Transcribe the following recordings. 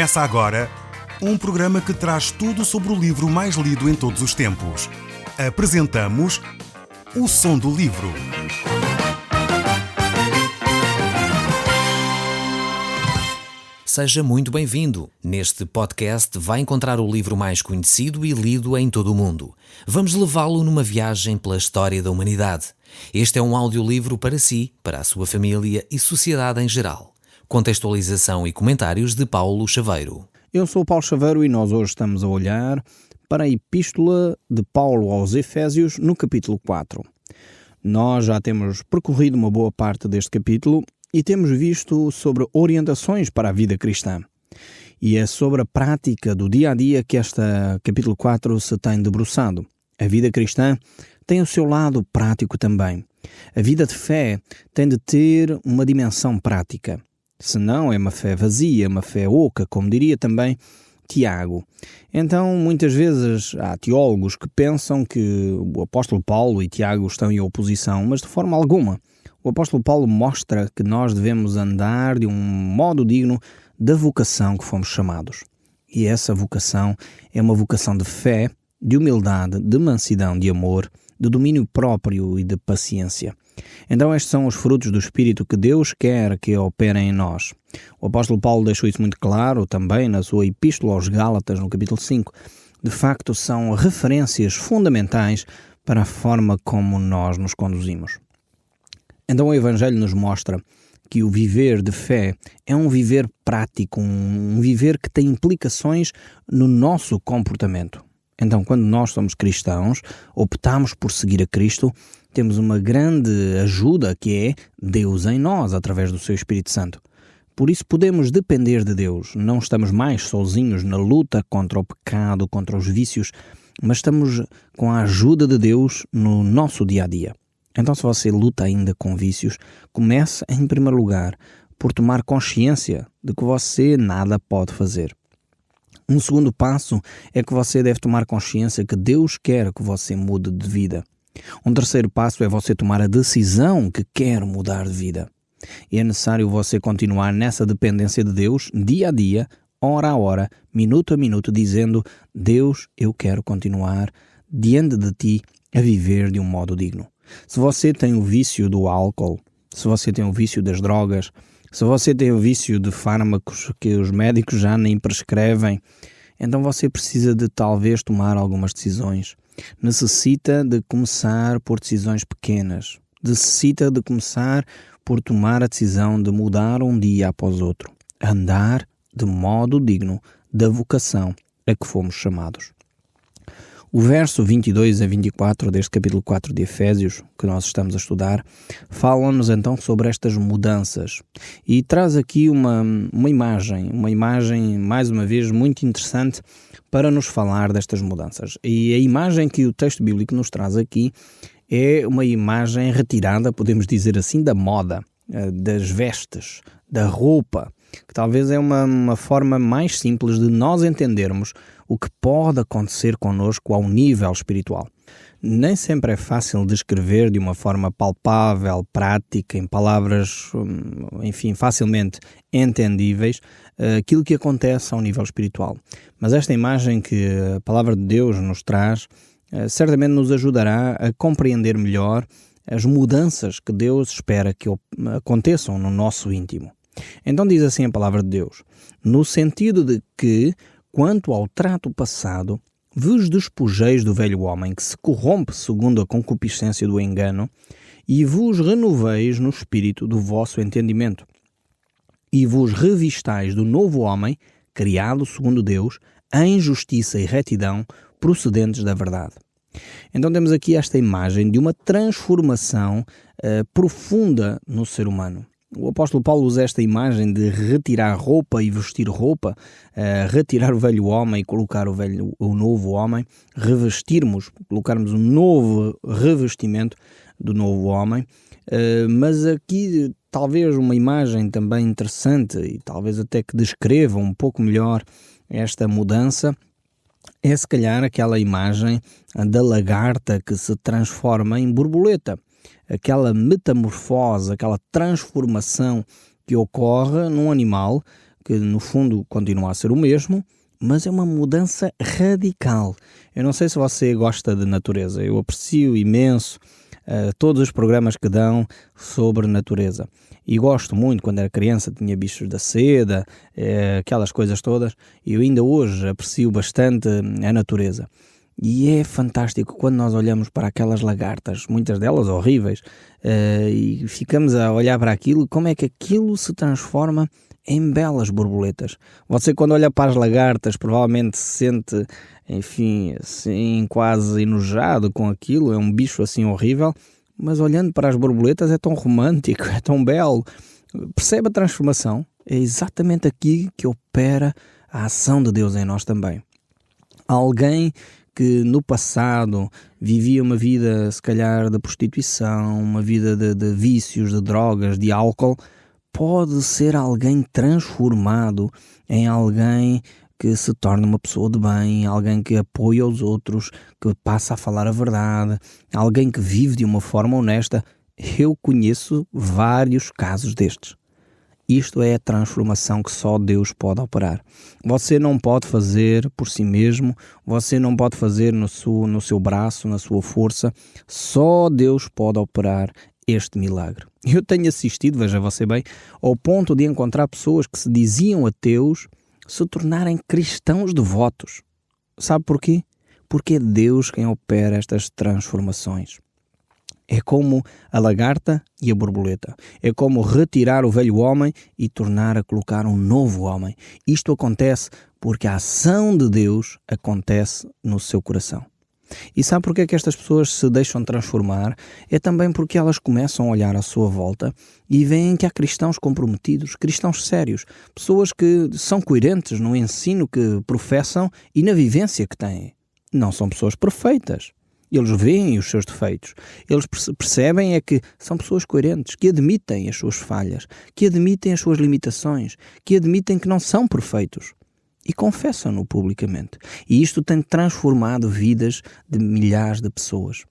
Começa agora um programa que traz tudo sobre o livro mais lido em todos os tempos. Apresentamos O Som do Livro. Seja muito bem-vindo. Neste podcast vai encontrar o livro mais conhecido e lido em todo o mundo. Vamos levá-lo numa viagem pela história da humanidade. Este é um audiolivro para si, para a sua família e sociedade em geral. Contextualização e comentários de Paulo Chaveiro. Eu sou o Paulo Chaveiro e nós hoje estamos a olhar para a Epístola de Paulo aos Efésios no capítulo 4. Nós já temos percorrido uma boa parte deste capítulo e temos visto sobre orientações para a vida cristã. E é sobre a prática do dia a dia que este capítulo 4 se tem debruçado. A vida cristã tem o seu lado prático também. A vida de fé tem de ter uma dimensão prática. Senão é uma fé vazia, uma fé oca, como diria também Tiago. Então, muitas vezes há teólogos que pensam que o apóstolo Paulo e Tiago estão em oposição, mas de forma alguma. O apóstolo Paulo mostra que nós devemos andar de um modo digno da vocação que fomos chamados. E essa vocação é uma vocação de fé, de humildade, de mansidão, de amor, de domínio próprio e de paciência. Então estes são os frutos do Espírito que Deus quer que operem em nós. O apóstolo Paulo deixou isso muito claro também na sua Epístola aos Gálatas, no capítulo 5. De facto, são referências fundamentais para a forma como nós nos conduzimos. Então o Evangelho nos mostra que o viver de fé é um viver prático, um viver que tem implicações no nosso comportamento. Então, quando nós somos cristãos, optamos por seguir a Cristo, temos uma grande ajuda que é Deus em nós, através do seu Espírito Santo. Por isso podemos depender de Deus. Não estamos mais sozinhos na luta contra o pecado, contra os vícios, mas estamos com a ajuda de Deus no nosso dia-a-dia. Então, se você luta ainda com vícios, comece, em primeiro lugar, por tomar consciência de que você nada pode fazer. Um segundo passo é que você deve tomar consciência que Deus quer que você mude de vida. Um terceiro passo é você tomar a decisão que quer mudar de vida. E é necessário você continuar nessa dependência de Deus, dia a dia, hora a hora, minuto a minuto, dizendo: Deus, eu quero continuar diante de Ti a viver de um modo digno. Se você tem o vício do álcool, se você tem o vício das drogas, se você tem o vício de fármacos que os médicos já nem prescrevem, então você precisa de talvez tomar algumas decisões. Necessita de começar por decisões pequenas. Necessita de começar por tomar a decisão de mudar um dia após outro. Andar de modo digno da vocação a que fomos chamados. O verso 22 a 24 deste capítulo 4 de Efésios, que nós estamos a estudar, fala-nos então sobre estas mudanças e traz aqui uma imagem mais uma vez muito interessante para nos falar destas mudanças. E a imagem que o texto bíblico nos traz aqui é uma imagem retirada, podemos dizer assim, da moda, das vestes, da roupa, que talvez é uma forma mais simples de nós entendermos o que pode acontecer connosco ao nível espiritual. Nem sempre é fácil descrever de uma forma palpável, prática, em palavras, facilmente entendíveis, aquilo que acontece ao nível espiritual. Mas esta imagem que a palavra de Deus nos traz, certamente nos ajudará a compreender melhor as mudanças que Deus espera que aconteçam no nosso íntimo. Então diz assim a palavra de Deus: no sentido de que, quanto ao trato passado, vos despojeis do velho homem que se corrompe segundo a concupiscência do engano e vos renoveis no espírito do vosso entendimento e vos revistais do novo homem, criado segundo Deus, em justiça e retidão, procedentes da verdade. Então temos aqui esta imagem de uma transformação profunda no ser humano. O apóstolo Paulo usa esta imagem de retirar roupa e vestir roupa, retirar o velho homem e colocar o novo homem, revestirmos, colocarmos um novo revestimento do novo homem, mas aqui talvez uma imagem também interessante e talvez até que descreva um pouco melhor esta mudança, é se calhar aquela imagem da lagarta que se transforma em borboleta. Aquela metamorfose, aquela transformação que ocorre num animal que no fundo continua a ser o mesmo, mas é uma mudança radical. Eu não sei se você gosta de natureza, eu aprecio imenso todos os programas que dão sobre natureza. E gosto muito, quando era criança tinha bichos da seda, aquelas coisas todas, e eu ainda hoje aprecio bastante a natureza. E é fantástico quando nós olhamos para aquelas lagartas, muitas delas horríveis, e ficamos a olhar para aquilo, como é que aquilo se transforma em belas borboletas. Você, quando olha para as lagartas, provavelmente se sente, enfim, assim, quase enojado com aquilo, é um bicho assim horrível, mas olhando para as borboletas é tão romântico, é tão belo. Percebe a transformação? É exatamente aqui que opera a ação de Deus em nós também. Alguém que no passado vivia uma vida, se calhar, de prostituição, uma vida de vícios, de drogas, de álcool, pode ser alguém transformado em alguém que se torna uma pessoa de bem, alguém que apoia os outros, que passa a falar a verdade, alguém que vive de uma forma honesta. Eu conheço vários casos destes. Isto é a transformação que só Deus pode operar. Você não pode fazer por si mesmo, você não pode fazer no seu braço, na sua força. Só Deus pode operar este milagre. Eu tenho assistido, veja você bem, ao ponto de encontrar pessoas que se diziam ateus se tornarem cristãos devotos. Sabe porquê? Porque é Deus quem opera estas transformações. É como a lagarta e a borboleta. É como retirar o velho homem e tornar a colocar um novo homem. Isto acontece porque a ação de Deus acontece no seu coração. E sabe porquê que estas pessoas se deixam transformar? É também porque elas começam a olhar à sua volta e veem que há cristãos comprometidos, cristãos sérios, pessoas que são coerentes no ensino que professam e na vivência que têm. Não são pessoas perfeitas. Eles veem os seus defeitos. Eles percebem é que são pessoas coerentes, que admitem as suas falhas, que admitem as suas limitações, que admitem que não são perfeitos. E confessam-no publicamente. E isto tem transformado vidas de milhares de pessoas.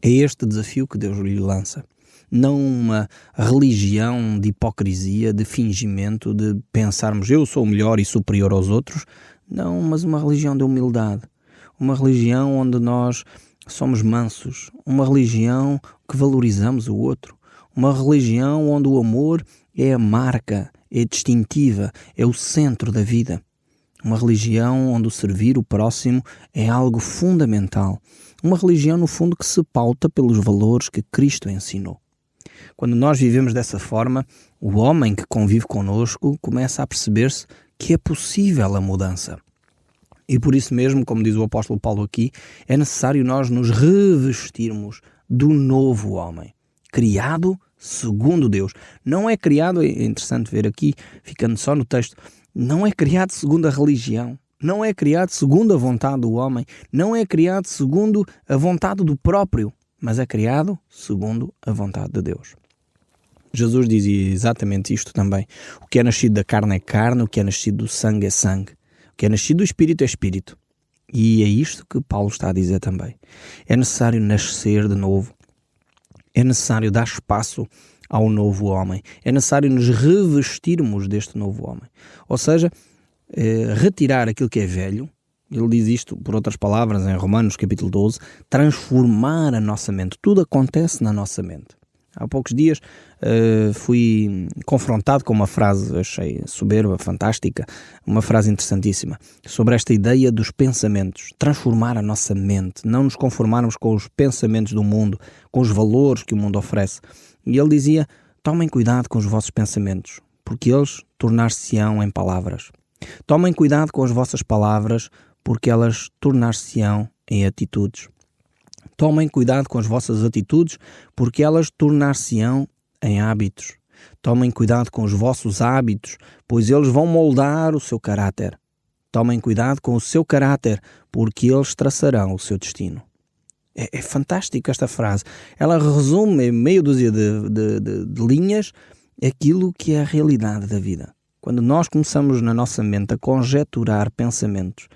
É este desafio que Deus lhe lança. Não uma religião de hipocrisia, de fingimento, de pensarmos eu sou melhor e superior aos outros. Não, mas uma religião de humildade. Uma religião onde nós somos mansos. Uma religião que valorizamos o outro. Uma religião onde o amor é a marca, é distintiva, é o centro da vida. Uma religião onde o servir o próximo é algo fundamental. Uma religião, no fundo, que se pauta pelos valores que Cristo ensinou. Quando nós vivemos dessa forma, o homem que convive connosco começa a perceber-se que é possível a mudança. E por isso mesmo, como diz o apóstolo Paulo aqui, é necessário nós nos revestirmos do novo homem, criado segundo Deus. Não é criado, é interessante ver aqui, ficando só no texto, não é criado segundo a religião, não é criado segundo a vontade do homem, não é criado segundo a vontade do próprio, mas é criado segundo a vontade de Deus. Jesus dizia exatamente isto também. O que é nascido da carne é carne, o que é nascido do sangue é sangue. O que é nascido do Espírito é Espírito. E é isto que Paulo está a dizer também. É necessário nascer de novo. É necessário dar espaço ao novo homem. É necessário nos revestirmos deste novo homem. Ou seja, retirar aquilo que é velho. Ele diz isto, por outras palavras, em Romanos capítulo 12, transformar a nossa mente. Tudo acontece na nossa mente. Há poucos dias fui confrontado com uma frase, achei soberba, fantástica, uma frase interessantíssima, sobre esta ideia dos pensamentos, transformar a nossa mente, não nos conformarmos com os pensamentos do mundo, com os valores que o mundo oferece. E ele dizia, tomem cuidado com os vossos pensamentos, porque eles tornar-se-ão em palavras. Tomem cuidado com as vossas palavras, porque elas tornar-se-ão em atitudes. Tomem cuidado com as vossas atitudes, porque elas tornar-se-ão em hábitos. Tomem cuidado com os vossos hábitos, pois eles vão moldar o seu caráter. Tomem cuidado com o seu caráter, porque eles traçarão o seu destino. É fantástica esta frase. Ela resume em meia dúzia de linhas aquilo que é a realidade da vida. Quando nós começamos na nossa mente a conjecturar pensamentos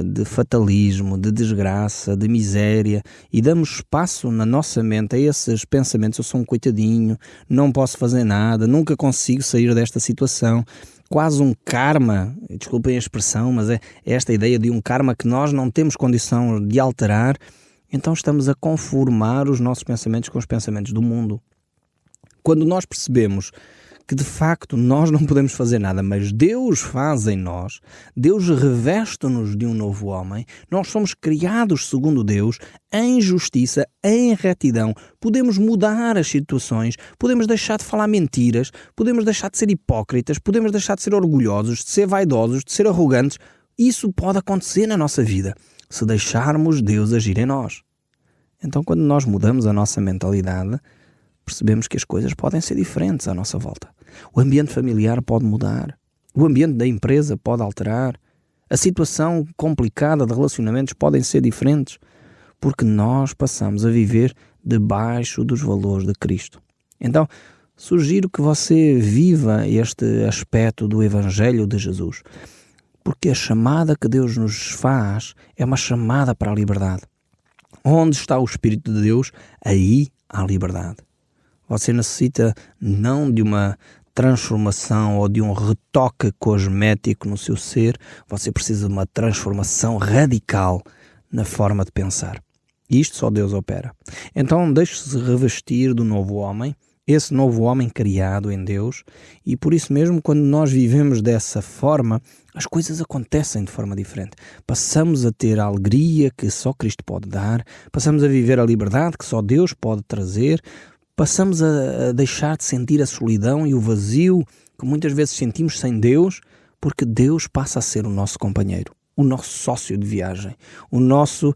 de fatalismo, de desgraça, de miséria, e damos espaço na nossa mente a esses pensamentos, eu sou um coitadinho, não posso fazer nada, nunca consigo sair desta situação. quase um karma, desculpem a expressão, mas é esta ideia de um karma que nós não temos condição de alterar, então estamos a conformar os nossos pensamentos com os pensamentos do mundo. Quando nós percebemos que de facto nós não podemos fazer nada, mas Deus faz em nós, Deus reveste-nos de um novo homem, nós somos criados segundo Deus, em justiça, em retidão, podemos mudar as situações, podemos deixar de falar mentiras, podemos deixar de ser hipócritas, podemos deixar de ser orgulhosos, de ser vaidosos, de ser arrogantes. Isso pode acontecer na nossa vida, se deixarmos Deus agir em nós. Então, quando nós mudamos a nossa mentalidade, percebemos que as coisas podem ser diferentes à nossa volta. O ambiente familiar pode mudar, o ambiente da empresa pode alterar, a situação complicada de relacionamentos podem ser diferentes, porque nós passamos a viver debaixo dos valores de Cristo. Então, sugiro que você viva este aspecto do Evangelho de Jesus, porque a chamada que Deus nos faz é uma chamada para a liberdade. Onde está o Espírito de Deus, aí há liberdade. Você necessita não de uma transformação ou de um retoque cosmético no seu ser, você precisa de uma transformação radical na forma de pensar. E isto só Deus opera. Então deixe-se revestir do novo homem, esse novo homem criado em Deus, e por isso mesmo quando nós vivemos dessa forma, as coisas acontecem de forma diferente. Passamos a ter a alegria que só Cristo pode dar, passamos a viver a liberdade que só Deus pode trazer, passamos a deixar de sentir a solidão e o vazio que muitas vezes sentimos sem Deus, porque Deus passa a ser o nosso companheiro, o nosso sócio de viagem, o nosso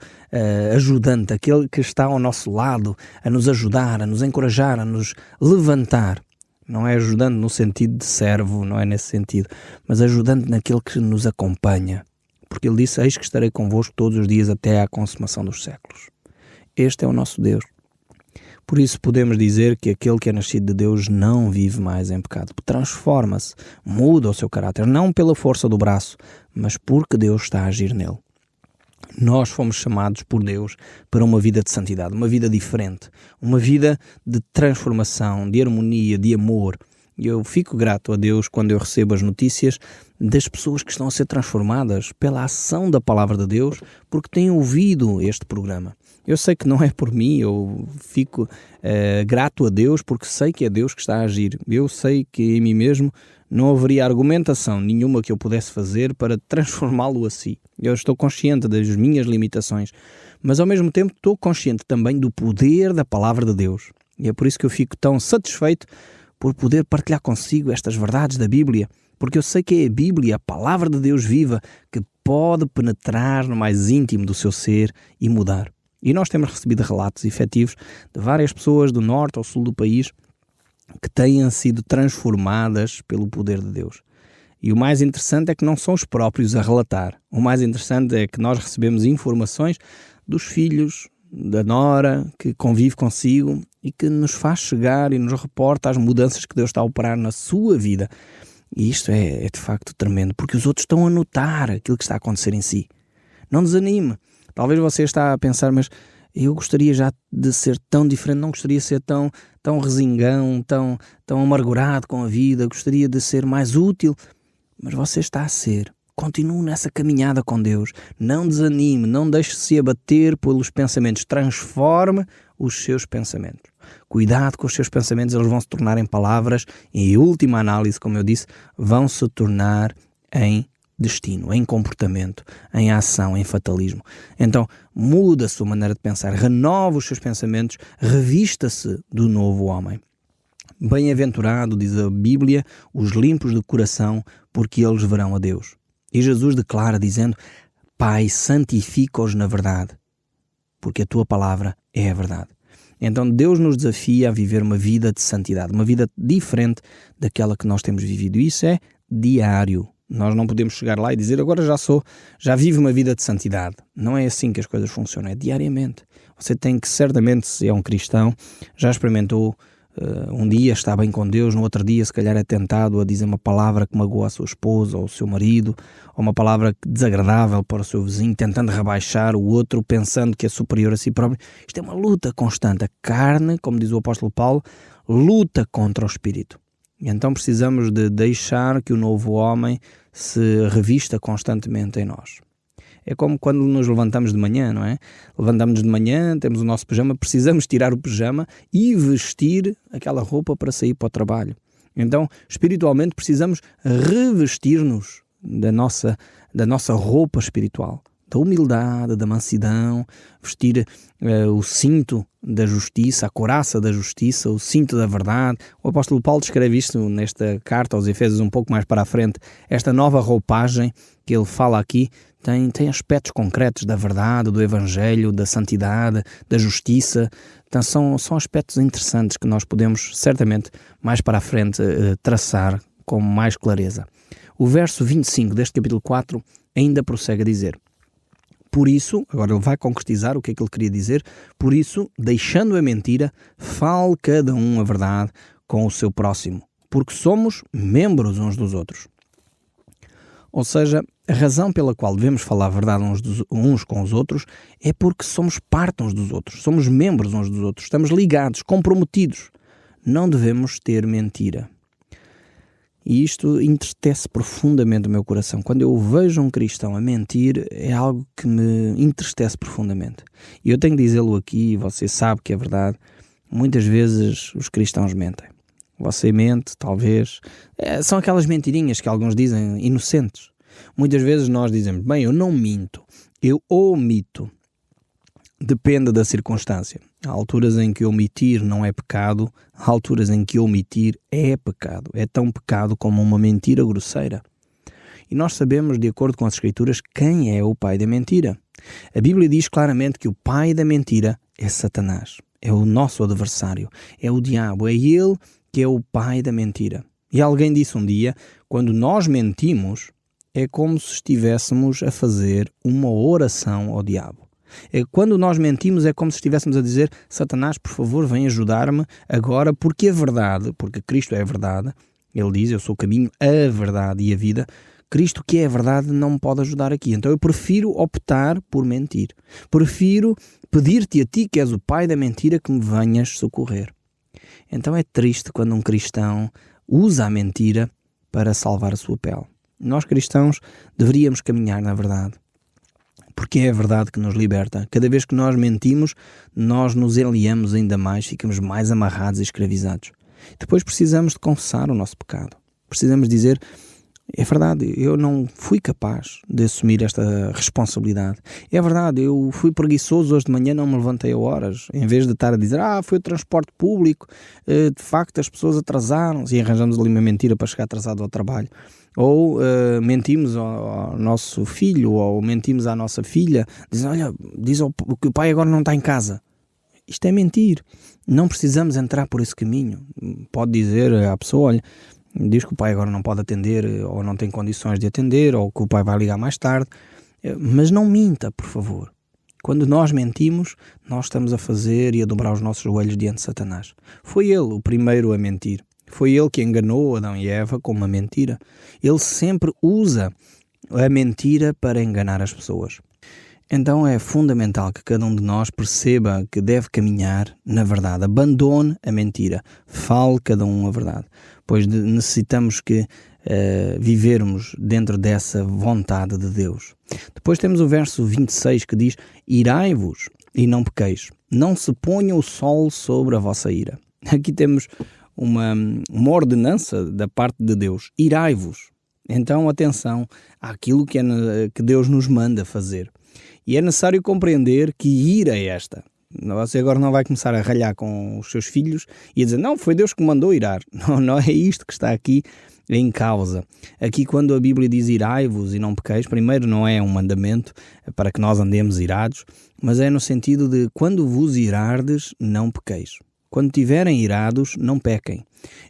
ajudante, aquele que está ao nosso lado, a nos ajudar, a nos encorajar, a nos levantar. Não é ajudante no sentido de servo, não é nesse sentido, mas ajudante naquele que nos acompanha. Porque ele disse, eis que estarei convosco todos os dias até à consumação dos séculos. Este é o nosso Deus. Por isso podemos dizer que aquele que é nascido de Deus não vive mais em pecado. Transforma-se, muda o seu caráter, não pela força do braço, mas porque Deus está a agir nele. Nós fomos chamados por Deus para uma vida de santidade, uma vida diferente, uma vida de transformação, de harmonia, de amor. E eu fico grato a Deus quando eu recebo as notícias das pessoas que estão a ser transformadas pela ação da Palavra de Deus, porque têm ouvido este programa. Eu sei que não é por mim, eu fico grato a Deus porque sei que é Deus que está a agir. Eu sei que em mim mesmo não haveria argumentação nenhuma que eu pudesse fazer para transformá-lo a si. Eu estou consciente das minhas limitações, mas ao mesmo tempo estou consciente também do poder da Palavra de Deus. E é por isso que eu fico tão satisfeito por poder partilhar consigo estas verdades da Bíblia, porque eu sei que é a Bíblia, a Palavra de Deus viva, que pode penetrar no mais íntimo do seu ser e mudar. E nós temos recebido relatos efetivos de várias pessoas do norte ao sul do país que têm sido transformadas pelo poder de Deus. E o mais interessante é que não são os próprios a relatar. O mais interessante é que nós recebemos informações dos filhos, da nora, que convive consigo e que nos faz chegar e nos reporta as mudanças que Deus está a operar na sua vida. E isto é de facto tremendo, porque os outros estão a notar aquilo que está a acontecer em si. Não desanime. Talvez você está a pensar, mas eu gostaria já de ser tão diferente, não gostaria de ser tão resingão, tão amargurado com a vida, gostaria de ser mais útil. Mas você está a ser. Continue nessa caminhada com Deus. Não desanime, não deixe-se abater pelos pensamentos. Transforme os seus pensamentos. Cuidado com os seus pensamentos, eles vão se tornar em palavras e, em última análise, como eu disse, vão se tornar em destino, em comportamento, em ação, em fatalismo. Então, muda a sua maneira de pensar, renova os seus pensamentos, revista-se do novo homem. Bem-aventurado, diz a Bíblia, os limpos de coração, porque eles verão a Deus. E Jesus declara dizendo, Pai, santifica-os na verdade, porque a tua palavra é a verdade. Então Deus nos desafia a viver uma vida de santidade, uma vida diferente daquela que nós temos vivido. E isso é diário. Nós não podemos chegar lá e dizer, agora já vivo uma vida de santidade. Não é assim que as coisas funcionam, é diariamente. Você tem que, certamente, se é um cristão, já experimentou um dia está bem com Deus, no outro dia se calhar é tentado a dizer uma palavra que magoa a sua esposa ou o seu marido, ou uma palavra desagradável para o seu vizinho, tentando rebaixar o outro, pensando que é superior a si próprio. Isto é uma luta constante. A carne, como diz o apóstolo Paulo, luta contra o espírito. Então precisamos de deixar que o novo homem se revista constantemente em nós. É como quando nos levantamos de manhã, não é? Levantamos de manhã, temos o nosso pijama, precisamos tirar o pijama e vestir aquela roupa para sair para o trabalho. Então, espiritualmente, precisamos revestir-nos da nossa roupa espiritual, da humildade, da mansidão, vestir o cinto da justiça, a couraça da justiça, o cinto da verdade. O apóstolo Paulo descreve isto nesta carta aos Efésios um pouco mais para a frente. Esta nova roupagem que ele fala aqui tem aspectos concretos da verdade, do evangelho, da santidade, da justiça. Então são aspectos interessantes que nós podemos certamente mais para a frente traçar com mais clareza. O verso 25 deste capítulo 4 ainda prossegue a dizer: por isso, agora ele vai concretizar o que é que ele queria dizer, por isso, deixando a mentira, fale cada um a verdade com o seu próximo, porque somos membros uns dos outros. Ou seja, a razão pela qual devemos falar a verdade uns com os outros é porque somos parte uns dos outros, somos membros uns dos outros, estamos ligados, comprometidos. Não devemos ter mentira. E isto entristece profundamente o meu coração. Quando eu vejo um cristão a mentir, é algo que me entristece profundamente. E eu tenho de dizê-lo aqui, você sabe que é verdade, muitas vezes os cristãos mentem. Você mente, talvez. São aquelas mentirinhas que alguns dizem inocentes. Muitas vezes nós dizemos, bem, eu não minto, eu omito. Depende da circunstância. Há alturas em que omitir não é pecado, há alturas em que omitir é pecado. É tão pecado como uma mentira grosseira. E nós sabemos, de acordo com as Escrituras, quem é o pai da mentira. A Bíblia diz claramente que o pai da mentira é Satanás. É o nosso adversário. É o diabo. É ele que é o pai da mentira. E alguém disse um dia, quando nós mentimos, é como se estivéssemos a fazer uma oração ao diabo. Quando nós mentimos é como se estivéssemos a dizer: Satanás, por favor, vem ajudar-me agora, porque a verdade, porque Cristo é a verdade, ele diz, eu sou o caminho, a verdade e a vida, Cristo que é a verdade não me pode ajudar aqui, então eu prefiro optar por mentir, prefiro pedir-te a ti que és o pai da mentira que me venhas socorrer. Então é triste quando um cristão usa a mentira para salvar a sua pele. Nós cristãos deveríamos caminhar na verdade, porque é a verdade que nos liberta. Cada vez que nós mentimos, nós nos enliamos ainda mais, ficamos mais amarrados e escravizados. Depois precisamos de confessar o nosso pecado. Precisamos dizer, é verdade, eu não fui capaz de assumir esta responsabilidade. É verdade, eu fui preguiçoso hoje de manhã, não me levantei a horas. Em vez de estar a dizer, foi o transporte público, de facto as pessoas atrasaram-se e arranjamos ali uma mentira para chegar atrasado ao trabalho. Ou mentimos ao nosso filho, ou mentimos à nossa filha, dizem, olha, diz que o pai agora não está em casa. Isto é mentir. Não precisamos entrar por esse caminho. Pode dizer à pessoa, olha, diz que o pai agora não pode atender, ou não tem condições de atender, ou que o pai vai ligar mais tarde. Mas não minta, por favor. Quando nós mentimos, nós estamos a fazer e a dobrar os nossos joelhos diante de Satanás. Foi ele o primeiro a mentir. Foi ele que enganou Adão e Eva com uma mentira. Ele sempre usa a mentira para enganar as pessoas. Então é fundamental que cada um de nós perceba que deve caminhar na verdade. Abandone a mentira. Fale cada um a verdade. Pois necessitamos que vivermos dentro dessa vontade de Deus. Depois temos o verso 26 que diz: irai-vos e não pequeis. Não se ponha o sol sobre a vossa ira. Aqui temos uma ordenança da parte de Deus. Irai-vos. Então, atenção àquilo que Deus nos manda fazer. E é necessário compreender que ira é esta. Você agora não vai começar a ralhar com os seus filhos e a dizer, não, foi Deus que mandou irar. Não é isto que está aqui em causa. Aqui quando a Bíblia diz irai-vos e não pequeis, primeiro não é um mandamento para que nós andemos irados, mas é no sentido de quando vos irardes, não pequeis. Quando estiverem irados, não pequem.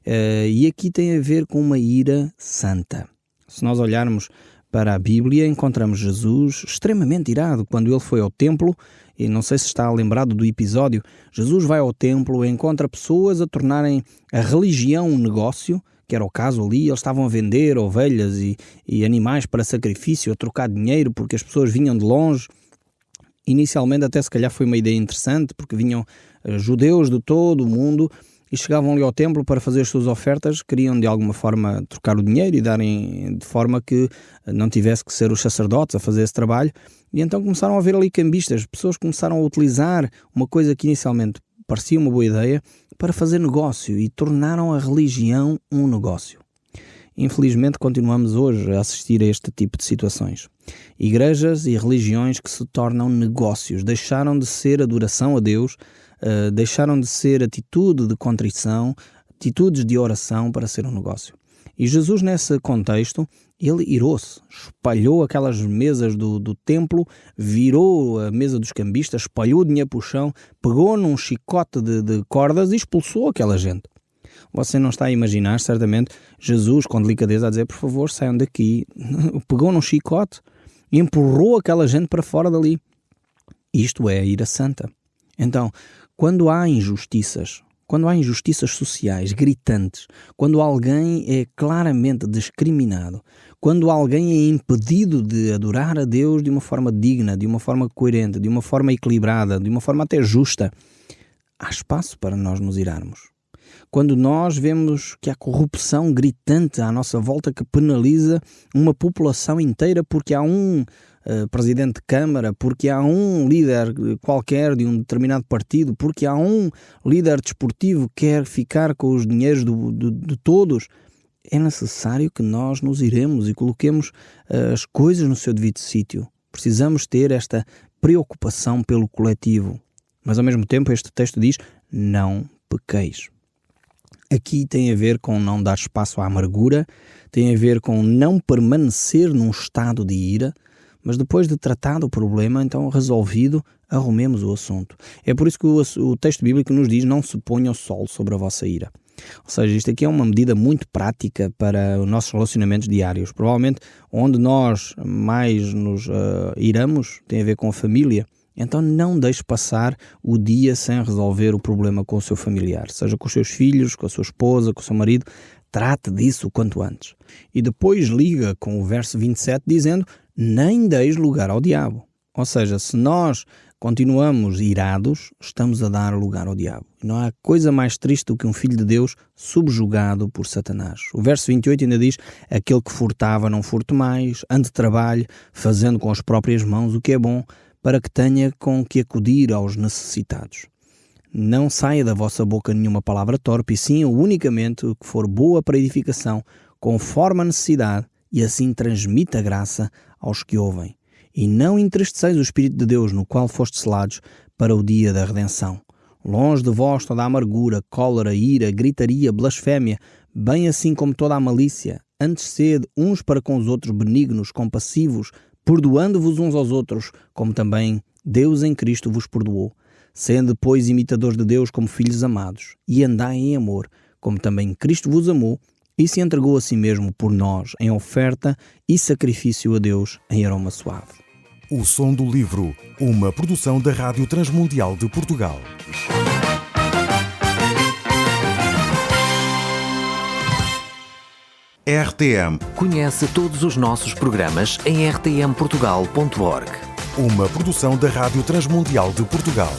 E aqui tem a ver com uma ira santa. Se nós olharmos para a Bíblia, encontramos Jesus extremamente irado. Quando ele foi ao templo, e não sei se está lembrado do episódio, Jesus vai ao templo e encontra pessoas a tornarem a religião um negócio, que era o caso ali. Eles estavam a vender ovelhas e animais para sacrifício, a trocar dinheiro, porque as pessoas vinham de longe. Inicialmente até se calhar foi uma ideia interessante, porque vinham judeus de todo o mundo e chegavam ali ao templo para fazer as suas ofertas, queriam de alguma forma trocar o dinheiro e darem de forma que não tivesse que ser os sacerdotes a fazer esse trabalho. E então começaram a haver ali cambistas, pessoas começaram a utilizar uma coisa que inicialmente parecia uma boa ideia para fazer negócio e tornaram a religião um negócio. Infelizmente continuamos hoje a assistir a este tipo de situações. Igrejas e religiões que se tornam negócios, deixaram de ser adoração a Deus, deixaram de ser atitude de contrição, atitudes de oração para ser um negócio. E Jesus, nesse contexto, ele irou-se, espalhou aquelas mesas do templo, virou a mesa dos cambistas, espalhou o dinheiro para o chão, pegou num chicote de cordas e expulsou aquela gente. Você não está a imaginar, certamente, Jesus com delicadeza a dizer, por favor, saiam daqui. Pegou num chicote e empurrou aquela gente para fora dali. Isto é a ira santa. Então, quando há injustiças sociais gritantes, quando alguém é claramente discriminado, quando alguém é impedido de adorar a Deus de uma forma digna, de uma forma coerente, de uma forma equilibrada, de uma forma até justa, há espaço para nós nos irarmos. Quando nós vemos que há corrupção gritante à nossa volta que penaliza uma população inteira porque há um presidente de Câmara, porque há um líder qualquer de um determinado partido, porque há um líder desportivo que quer ficar com os dinheiros de todos, é necessário que nós nos iremos e coloquemos as coisas no seu devido sítio. Precisamos ter esta preocupação pelo coletivo. Mas ao mesmo tempo este texto diz, não pequeis. Aqui tem a ver com não dar espaço à amargura, tem a ver com não permanecer num estado de ira, mas depois de tratado o problema, então resolvido, arrumemos o assunto. É por isso que o texto bíblico nos diz, não se ponha o sol sobre a vossa ira. Ou seja, isto aqui é uma medida muito prática para os nossos relacionamentos diários. Provavelmente onde nós mais nos iramos tem a ver com a família. Então não deixe passar o dia sem resolver o problema com o seu familiar, seja com os seus filhos, com a sua esposa, com o seu marido, trate disso o quanto antes. E depois liga com o verso 27 dizendo, nem deis lugar ao diabo. Ou seja, se nós continuamos irados, estamos a dar lugar ao diabo. Não há coisa mais triste do que um filho de Deus subjugado por Satanás. O verso 28 ainda diz, aquele que furtava não furte mais, ande trabalhe, fazendo com as próprias mãos o que é bom, para que tenha com que acudir aos necessitados. Não saia da vossa boca nenhuma palavra torpe, e sim unicamente o que for boa para edificação, conforme a necessidade, e assim transmita graça aos que ouvem. E não entristeceis o Espírito de Deus, no qual fostes selados para o dia da redenção. Longe de vós toda a amargura, cólera, ira, gritaria, blasfémia, bem assim como toda a malícia. Antes sede uns para com os outros benignos, compassivos, perdoando-vos uns aos outros, como também Deus em Cristo vos perdoou. Sendo, pois, imitadores de Deus como filhos amados, e andai em amor, como também Cristo vos amou, e se entregou a si mesmo por nós, em oferta e sacrifício a Deus em aroma suave. O Som do Livro, uma produção da Rádio Transmundial de Portugal. RTM. Conhece todos os nossos programas em rtmportugal.org. Uma produção da Rádio Transmundial de Portugal.